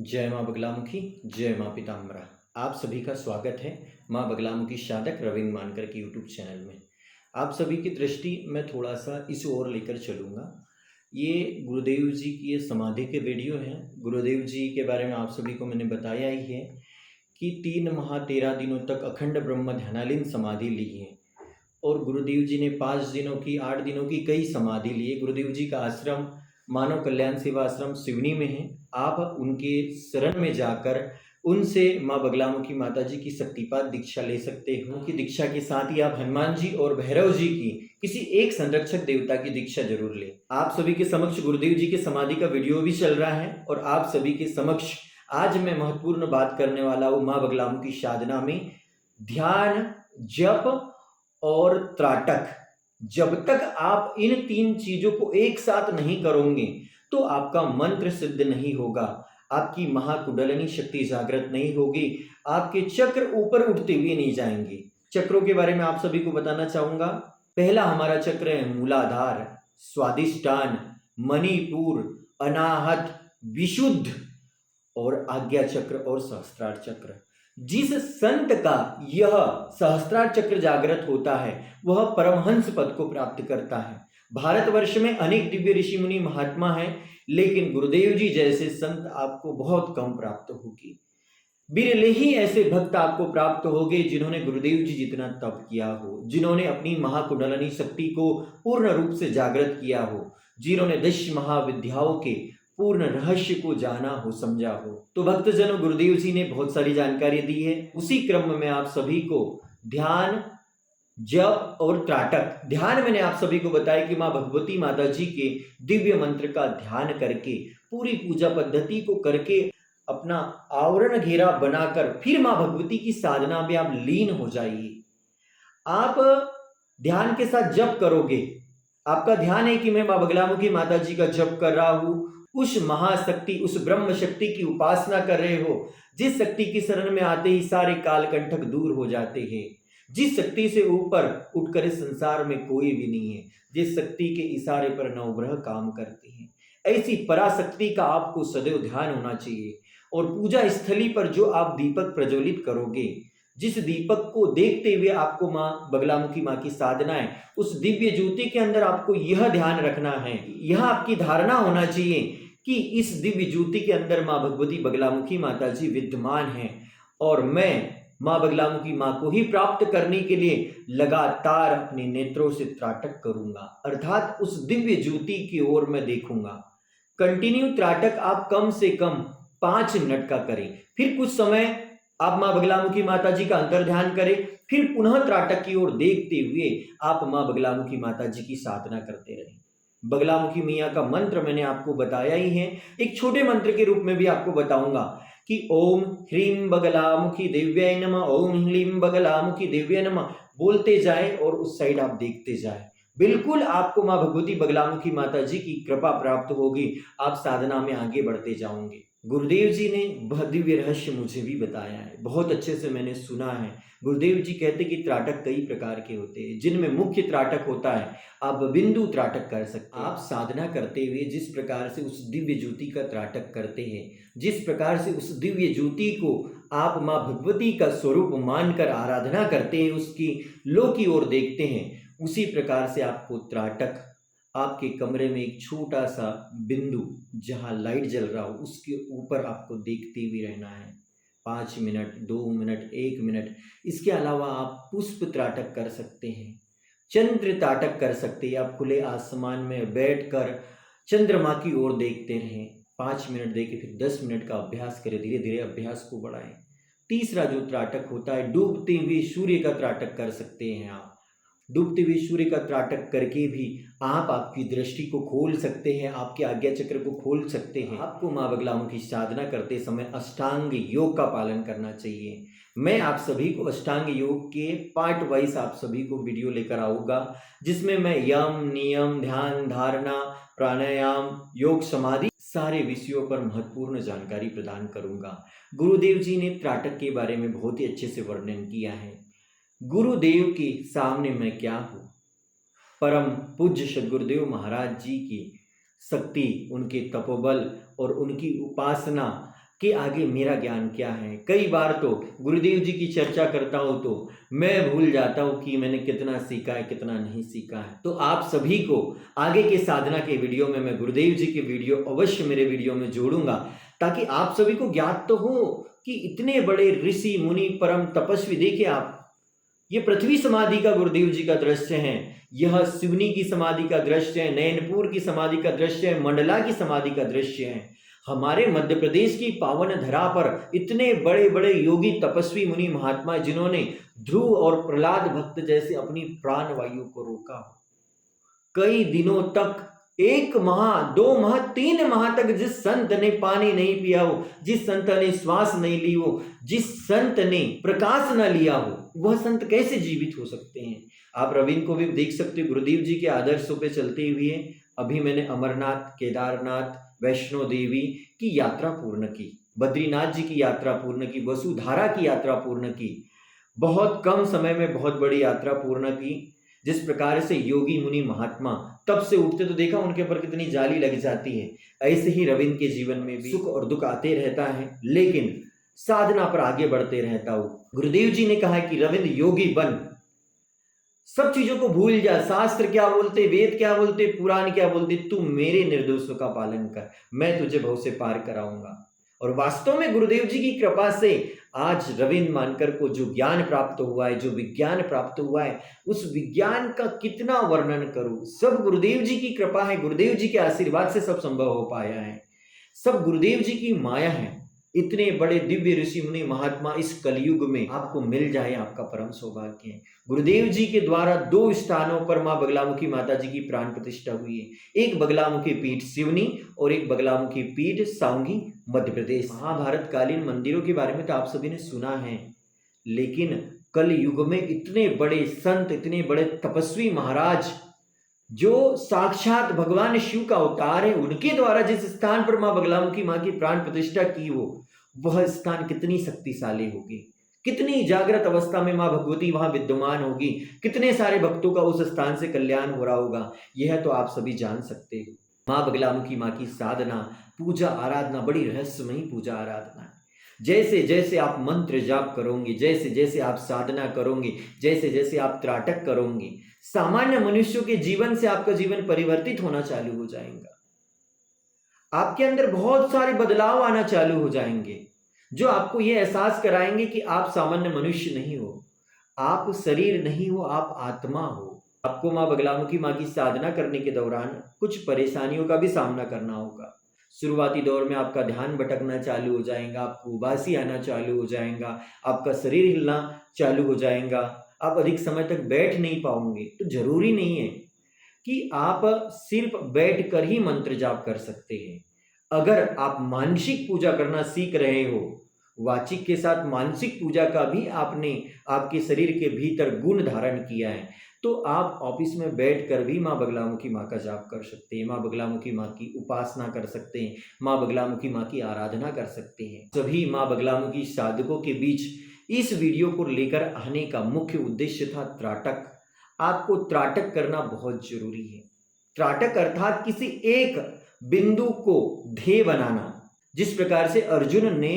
जय माँ बगलामुखी, जय माँ पीताम्बरा। आप सभी का स्वागत है माँ बगलामुखी साधक रविंद्र मानकर के यूट्यूब चैनल में। आप सभी की दृष्टि मैं थोड़ा सा इस ओर लेकर चलूँगा। ये गुरुदेव जी की ये समाधि के वीडियो हैं। गुरुदेव जी के बारे में आप सभी को मैंने बताया ही है कि 3 माह 13 दिनों तक अखंड ब्रह्म ध्यानालीन समाधि ली है। और गुरुदेव जी ने 5 दिनों की 8 दिनों की कई समाधि ली है। गुरुदेव जी का आश्रम मानव कल्याण सेवा आश्रम सिवनी में है। आप उनके शरण में जाकर उनसे माँ बगलामुखी माता जी की शक्तिपात दीक्षा ले सकते हो। उनकी दीक्षा के साथ ही आप हनुमान जी और भैरव जी की किसी एक संरक्षक देवता की दीक्षा जरूर लें। आप सभी के समक्ष गुरुदेव जी की समाधि का वीडियो भी चल रहा है और आप सभी के समक्ष आज मैं महत्वपूर्ण बात करने वाला हूँ माँ बगलामुखी साधना में ध्यान, जप और त्राटक। जब तक आप इन 3 चीजों को एक साथ नहीं करोगे तो आपका मंत्र सिद्ध नहीं होगा, आपकी महाकुंडलिनी शक्ति जागृत नहीं होगी, आपके चक्र ऊपर उठते हुए नहीं जाएंगे। चक्रों के बारे में आप सभी को बताना चाहूंगा। पहला हमारा चक्र है मूलाधार, स्वादिष्टान, मणिपुर, अनाहत, विशुद्ध और आज्ञा चक्र और सहस्त्रार चक्र। जिस संत का यह सहस्त्रार चक्र जागृत होता है वह परमहंस पद को प्राप्त करता है। भारतवर्ष में अनेक दिव्य ऋषि मुनि महात्मा हैं, लेकिन गुरुदेव जी जैसे संत आपको बहुत कम प्राप्त होगी। बिरले ही ऐसे भक्त आपको प्राप्त होंगे जिन्होंने गुरुदेव जी जितना तप किया हो, जिन्होंने अपनी महाकुंडलिनी शक्ति को पूर्ण रूप से जागृत किया हो, जिन्होंने 10 महाविद्याओं के पूर्ण रहस्य को जाना हो, समझा हो। तो भक्तजनों, गुरुदेव जी ने बहुत सारी जानकारी दी है। उसी क्रम में आप सभी को ध्यान, जप और त्राटक। ध्यान मैंने आप सभी को बताया कि माँ भगवती माता जी के दिव्य मंत्र का ध्यान करके पूरी पूजा पद्धति को करके अपना आवरण घेरा बनाकर फिर माँ भगवती की साधना में आप लीन हो जाइए। आप ध्यान के साथ जप करोगे, आपका ध्यान है कि मैं माँ बगलामुखी माता जी का जप कर रहा हूं, उस महाशक्ति, उस ब्रह्म शक्ति की उपासना कर रहे हो जिस शक्ति की शरण में आते ही सारे काल कंटक दूर हो जाते हैं, जिस शक्ति से ऊपर उठकर इस संसार में कोई भी नहीं है, जिस शक्ति के इशारे पर नवग्रह काम करते हैं, ऐसी पराशक्ति का आपको सदैव ध्यान होना चाहिए। और पूजा स्थली पर जो आप दीपक प्रज्वलित करोगे, जिस दीपक को देखते हुए आपको माँ बगलामुखी माँ की साधना है, उस दिव्य ज्योति के अंदर आपको यह ध्यान रखना है, यह आपकी धारणा होना चाहिए कि इस दिव्य ज्योति के अंदर माँ भगवती बगलामुखी माता जी विद्यमान है और मैं माँ बगलामुखी माँ को ही प्राप्त करने के लिए लगातार अपने नेत्रों से त्राटक करूंगा, अर्थात उस दिव्य ज्योति की ओर मैं देखूंगा। कंटिन्यू त्राटक आप कम से कम 5 मिनट का करें, फिर कुछ समय आप माँ बगलामुखी माता जी का अंतर ध्यान करें, फिर पुनः त्राटक की ओर देखते हुए आप माँ बगलामुखी माता जी की साधना करते रहें। बगलामुखी मैया का मंत्र मैंने आपको बताया ही है, एक छोटे मंत्र के रूप में भी आपको बताऊंगा कि ओम ह्रीं बगलामुखी देव्याय नमः, ओम ह्रीं बगलामुखी देव्याय नमः बोलते जाएं और उस साइड आप देखते जाएं। बिल्कुल आपको माँ भगवती बगलामुखी माता जी की कृपा प्राप्त होगी, आप साधना में आगे बढ़ते जाओगे। गुरुदेव जी ने वह दिव्य रहस्य मुझे भी बताया है, बहुत अच्छे से मैंने सुना है। गुरुदेव जी कहते कि त्राटक कई प्रकार के होते हैं, जिनमें मुख्य त्राटक होता है आप बिंदु त्राटक कर सकते हैं। आप साधना करते हुए जिस प्रकार से उस दिव्य ज्योति का त्राटक करते हैं, जिस प्रकार से उस दिव्य ज्योति को आप माँ भगवती का स्वरूप मानकर आराधना करते हैं, उसकी लो की ओर देखते हैं, उसी प्रकार से आपको त्राटक आपके कमरे में एक छोटा सा बिंदु जहाँ लाइट जल रहा हो उसके ऊपर आपको देखते हुए रहना है। 5 मिनट, 2 मिनट, 1 मिनट। इसके अलावा आप पुष्प त्राटक कर सकते हैं, चंद्र त्राटक कर सकते हैं। आप खुले आसमान में बैठकर चंद्रमा की ओर देखते रहें, 5 मिनट देके फिर 10 मिनट का अभ्यास करें, धीरे धीरे अभ्यास को बढ़ाएं। तीसरा जो त्राटक होता है, डूबते हुए सूर्य का त्राटक कर सकते हैं। आप डूबते हुए सूर्य का त्राटक करके भी आप आपकी दृष्टि को खोल सकते हैं, आपके आज्ञा चक्र को खोल सकते हैं। आपको माँ बगलामुखी साधना करते समय अष्टांग योग का पालन करना चाहिए। मैं आप सभी को अष्टांग योग के पार्ट वाइज आप सभी को वीडियो लेकर आऊँगा, जिसमें मैं यम, नियम, ध्यान, धारणा, प्राणायाम, योग, समाधि सारे विषयों पर महत्वपूर्ण जानकारी प्रदान करूँगा। गुरुदेव जी ने त्राटक के बारे में बहुत ही अच्छे से वर्णन किया है। गुरुदेव के सामने मैं क्या हूँ? परम पूज्य सद्गुरुदेव महाराज जी की शक्ति, उनके तपोबल और उनकी उपासना कि आगे मेरा ज्ञान क्या है। कई बार तो गुरुदेव जी की चर्चा करता हूँ तो मैं भूल जाता हूँ कि मैंने कितना सीखा है, कितना नहीं सीखा है। तो आप सभी को आगे के साधना के वीडियो में मैं गुरुदेव जी के वीडियो अवश्य मेरे वीडियो में जोड़ूंगा, ताकि आप सभी को ज्ञात तो हो कि इतने बड़े ऋषि मुनि परम तपस्वी, देखिए आप, ये पृथ्वी समाधि का गुरुदेव जी का दृश्य है, यह सिवनी की समाधि का दृश्य है, नैनपुर की समाधि का दृश्य है, मंडला की समाधि का दृश्य है। हमारे मध्य प्रदेश की पावन धरा पर इतने बड़े बड़े योगी तपस्वी मुनि महात्मा जिन्होंने ध्रुव और प्रहलाद भक्त जैसे अपनी प्राण वायु को रोका हो, कई दिनों तक, 1 माह 2 माह 3 माह तक जिस संत ने पानी नहीं पिया हो, जिस संत ने श्वास नहीं ली हो, जिस संत ने प्रकाश न लिया हो, वह संत कैसे जीवित हो सकते हैं। आप रविंद्र को भी देख सकते हो, गुरुदेव जी के आदर्शों पे चलते हुए अभी मैंने अमरनाथ, केदारनाथ, वैष्णो देवी की यात्रा पूर्ण की, बद्रीनाथ जी की यात्रा पूर्ण की, वसुधारा की यात्रा पूर्ण की, बहुत कम समय में बहुत बड़ी यात्रा पूर्ण की। जिस प्रकार से योगी मुनि महात्मा तब से उठते तो देखा उनके ऊपर कितनी जाली लग जाती है, ऐसे ही रविंद्र के जीवन में भी सुख और दुख आते रहता है, लेकिन साधना पर आगे बढ़ते रहता हूं। गुरुदेव जी ने कहा कि रविंद्र योगी बन, सब चीजों को भूल जा, शास्त्र क्या बोलते, वेद क्या बोलते, पुराण क्या बोलते, तू मेरे निर्देशों का पालन कर, मैं तुझे भव से पार कराऊंगा। और वास्तव में गुरुदेव जी की कृपा से आज रविंद्र मानकर को जो ज्ञान प्राप्त हुआ है, जो विज्ञान प्राप्त हुआ है, उस विज्ञान का कितना वर्णन करूं। सब गुरुदेव जी की कृपा है, गुरुदेव जी के आशीर्वाद से सब संभव हो पाया है, सब गुरुदेव जी की माया है। इतने बड़े दिव्य ऋषि मुनि महात्मा इस कलयुग में आपको मिल जाए, आपका परम सौभाग्य है। गुरुदेव जी के द्वारा 2 स्थानों पर मां बगलामुखी माता जी की प्राण प्रतिष्ठा हुई है, एक बगलामुखी पीठ सिवनी और एक बगलामुखी पीठ साउंगी मध्य प्रदेश। महाभारत कालीन मंदिरों के बारे में तो आप सभी ने सुना है, लेकिन कल युग में इतने बड़े संत, इतने बड़े तपस्वी महाराज जो साक्षात भगवान शिव का अवतार है, उनके द्वारा जिस स्थान पर मां बगलामुखी मां की प्राण प्रतिष्ठा की हो, वह स्थान कितनी शक्तिशाली होगी, कितनी जागृत अवस्था में मां भगवती वहां विद्यमान होगी, कितने सारे भक्तों का उस स्थान से कल्याण हो रहा होगा, यह तो आप सभी जान सकते हो। मां बगलामुखी मां की साधना, पूजा आराधना बड़ी रहस्यमयी पूजा आराधना है। जैसे जैसे आप मंत्र जाप करोगे, जैसे जैसे आप साधना करोगे, जैसे जैसे आप त्राटक करोगे, सामान्य मनुष्यों के जीवन से आपका जीवन परिवर्तित होना चालू हो जाएगा। आपके अंदर बहुत सारे बदलाव आना चालू हो जाएंगे, जो आपको यह एहसास कराएंगे कि आप सामान्य मनुष्य नहीं हो, आप शरीर नहीं हो, आप आत्मा हो। आपको मां बगलामुखी मां की साधना करने के दौरान कुछ परेशानियों का भी सामना करना होगा। शुरुआती दौर में आपका ध्यान भटकना चालू हो जाएगा, आपको उबासी आना चालू हो जाएगा, आपका शरीर हिलना चालू हो जाएगा, आप अधिक समय तक बैठ नहीं पाओगे। तो जरूरी नहीं है कि आप सिर्फ बैठ कर ही मंत्र जाप कर सकते हैं। अगर आप मानसिक पूजा करना सीख रहे हो, वाचिक के साथ मानसिक पूजा का भी आपने आपके शरीर के भीतर गुण धारण किया है, तो आप ऑफिस में बैठकर भी मां बगलामुखी मां का जाप कर सकते हैं, मां बगलामुखी मां की उपासना कर सकते हैं, मां बगलामुखी मां की आराधना कर सकते हैं। सभी मां बगलामुखी साधकों के बीच इस वीडियो को लेकर आने का मुख्य उद्देश्य था त्राटक। आपको त्राटक करना बहुत जरूरी है। त्राटक अर्थात किसी एक बिंदु को ध्येय बनाना। जिस प्रकार से अर्जुन ने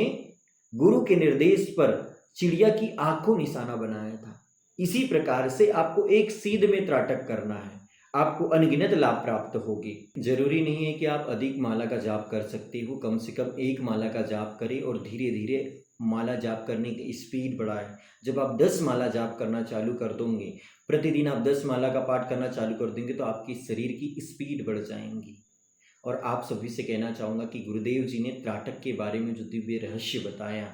गुरु के निर्देश पर चिड़िया की आंख को निशाना बनाया था, इसी प्रकार से आपको एक सीध में त्राटक करना है, आपको अनगिनत लाभ प्राप्त होगी। जरूरी नहीं है कि आप अधिक माला का जाप कर सकते हो, कम से कम 1 माला का जाप करें और धीरे धीरे माला जाप करने की स्पीड बढ़ाएं। जब आप 10 माला जाप करना चालू कर दोगे, प्रतिदिन आप 10 माला का पाठ करना चालू कर देंगे, तो आपकी शरीर की स्पीड बढ़ जाएंगी। और आप सभी से कहना चाहूँगा कि गुरुदेव जी ने त्राटक के बारे में जो दिव्य रहस्य बताया,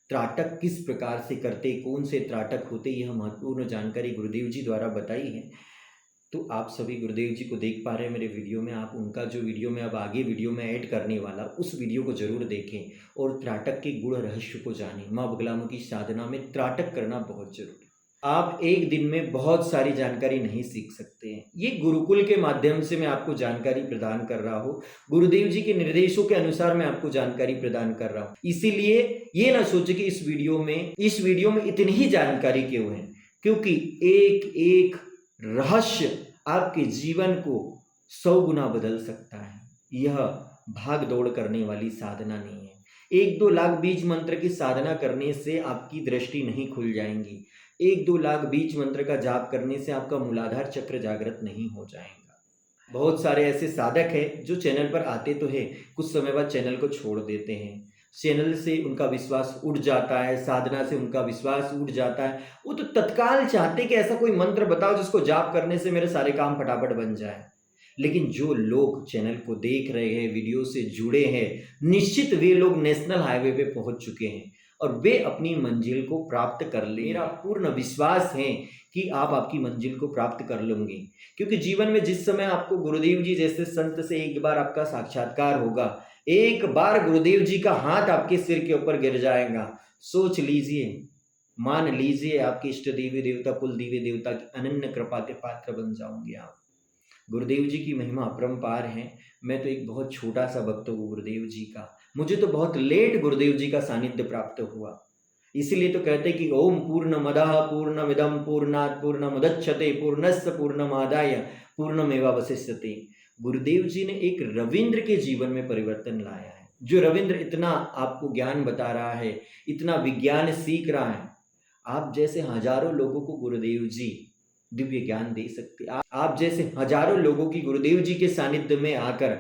त्राटक किस प्रकार से करते, कौन से त्राटक होते, यह महत्वपूर्ण जानकारी गुरुदेव जी द्वारा बताई है। तो आप सभी गुरुदेव जी को देख पा रहे हैं मेरे वीडियो में, आप उनका जो वीडियो मैं अब आगे वीडियो में ऐड करने वाला, उस वीडियो को जरूर देखें और त्राटक के गुण रहस्य को जानें। मां बगलामुखी साधना में त्राटक करना बहुत जरूरी है। आप एक दिन में बहुत सारी जानकारी नहीं सीख सकते हैं, ये गुरुकुल के माध्यम से मैं आपको जानकारी प्रदान कर रहा हूँ, गुरुदेव जी के निर्देशों के अनुसार मैं आपको जानकारी प्रदान कर रहा हूँ। इसीलिए ये ना सोचे कि इस वीडियो में इतनी ही जानकारी क्यों है, क्योंकि एक एक रहस्य आपके जीवन को 100 गुना बदल सकता है। यह भाग दौड़ करने वाली साधना नहीं है, 1-2 लाख बीज मंत्र की साधना करने से आपकी दृष्टि नहीं खुल जाएँगी। 1-2 लाख बीज मंत्र का जाप करने से आपका मूलाधार चक्र जागृत नहीं हो जाएगा। बहुत सारे ऐसे साधक हैं जो चैनल पर आते तो हैं, कुछ समय बाद चैनल को छोड़ देते हैं। चैनल से उनका विश्वास उठ जाता है, साधना से उनका विश्वास उठ जाता है। वो तो तत्काल चाहते कि ऐसा कोई मंत्र बताओ जिसको जाप करने से मेरे सारे काम फटाफट बन जाए। लेकिन जो लोग चैनल को देख रहे हैं, वीडियो से जुड़े हैं, निश्चित वे लोग नेशनल हाईवे पे पहुंच चुके हैं और वे अपनी मंजिल को प्राप्त कर ले। मेरा पूर्ण विश्वास है कि आप आपकी मंजिल को प्राप्त कर लेंगे, क्योंकि जीवन में जिस समय आपको गुरुदेव जी जैसे संत से एक बार आपका साक्षात्कार होगा, एक बार गुरुदेव जी का हाथ आपके सिर के ऊपर गिर जाएगा, सोच लीजिए, मान लीजिए आपके इष्ट देवी देवता, कुल देवी देवता की अनन्य कृपा के पात्र बन जाओगे आप। गुरुदेव जी की महिमा अपरंपार है। मैं तो एक बहुत छोटा सा भक्त हूँ गुरुदेव जी का। मुझे तो बहुत लेट गुरुदेव जी का सानिध्य प्राप्त हुआ। इसीलिए तो कहते हैं कि ओम पूर्णमदः पूर्णमिदं पूर्णात् पूर्णमुदच्यते पूर्णस्य पूर्णमादाय पूर्णमेवावशिष्यते। गुरुदेव जी ने एक रविंद्र के जीवन में परिवर्तन लाया है। जो रविंद्र इतना आपको ज्ञान बता रहा है, इतना विज्ञान सीख रहा है, आप जैसे हजारों लोगों को गुरुदेव जी दिव्य ज्ञान दे सकते। आप जैसे हजारों लोगों की गुरुदेव जी के सानिध्य में आकर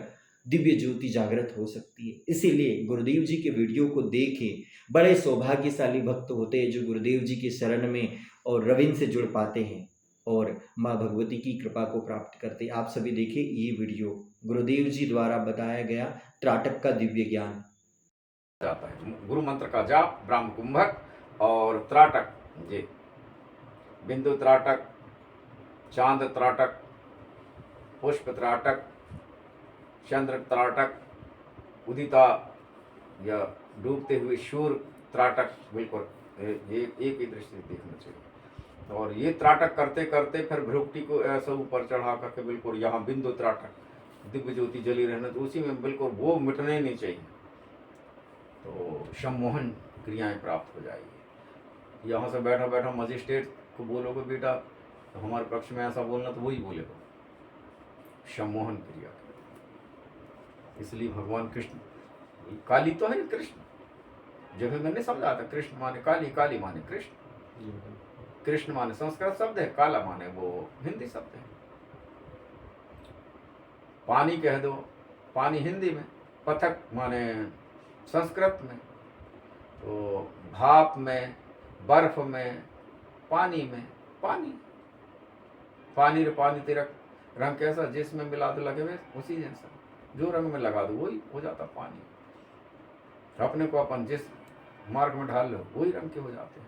दिव्य ज्योति जागृत हो सकती है। इसीलिए गुरुदेव जी के वीडियो को देखें। बड़े सौभाग्यशाली भक्त होते हैं जो गुरुदेव जी के शरण में और रविंद्र से जुड़ पाते हैं और माँ भगवती की कृपा को प्राप्त करते हैं। आप सभी देखिए ये वीडियो, गुरुदेव जी द्वारा बताया गया त्राटक का दिव्य ज्ञान जाता है। गुरु मंत्र का जाप, ब्राह्म कुंभक और त्राटक, जी, बिंदु त्राटक, चांद त्राटक, पुष्प त्राटक, चंद्र त्राटक, उदिता या डूबते हुए सूर्य त्राटक, बिल्कुल ये एक ही दृष्टि देखना चाहिए। और ये त्राटक करते करते फिर भ्रुकुटी को ऐसा ऊपर चढ़ा करके बिल्कुल यहाँ बिंदु त्राटक दिव्य ज्योति जली रहना, तो उसी में बिल्कुल वो मिटने नहीं चाहिए, तो सम्मोहन क्रियाएं प्राप्त हो जाएगी। यहाँ से बैठा बैठा मजिस्ट्रेट को बोलोगे बेटा तो हमारे पक्ष में ऐसा बोलना, तो वही बोलेगा, सम्मोहन क्रिया। इसलिए भगवान कृष्ण, काली तो है कृष्ण, जगह मैंने समझा था, कृष्ण माने काली, काली माने कृष्ण, कृष्ण माने संस्कृत शब्द है, काला माने वो हिंदी शब्द है। पानी कह दो, पानी हिंदी में, पथक माने संस्कृत में, तो भाप में, बर्फ में, पानी में, पानी, पानी रे पानी तेरा रंग कैसा, जिसमें मिला दो लगे हुए उसी जैसा, जो रंग में लगा दो वही हो जाता पानी। अपने को अपन जिस मार्ग में ढाल लो वही रंग के हो जाते हैं।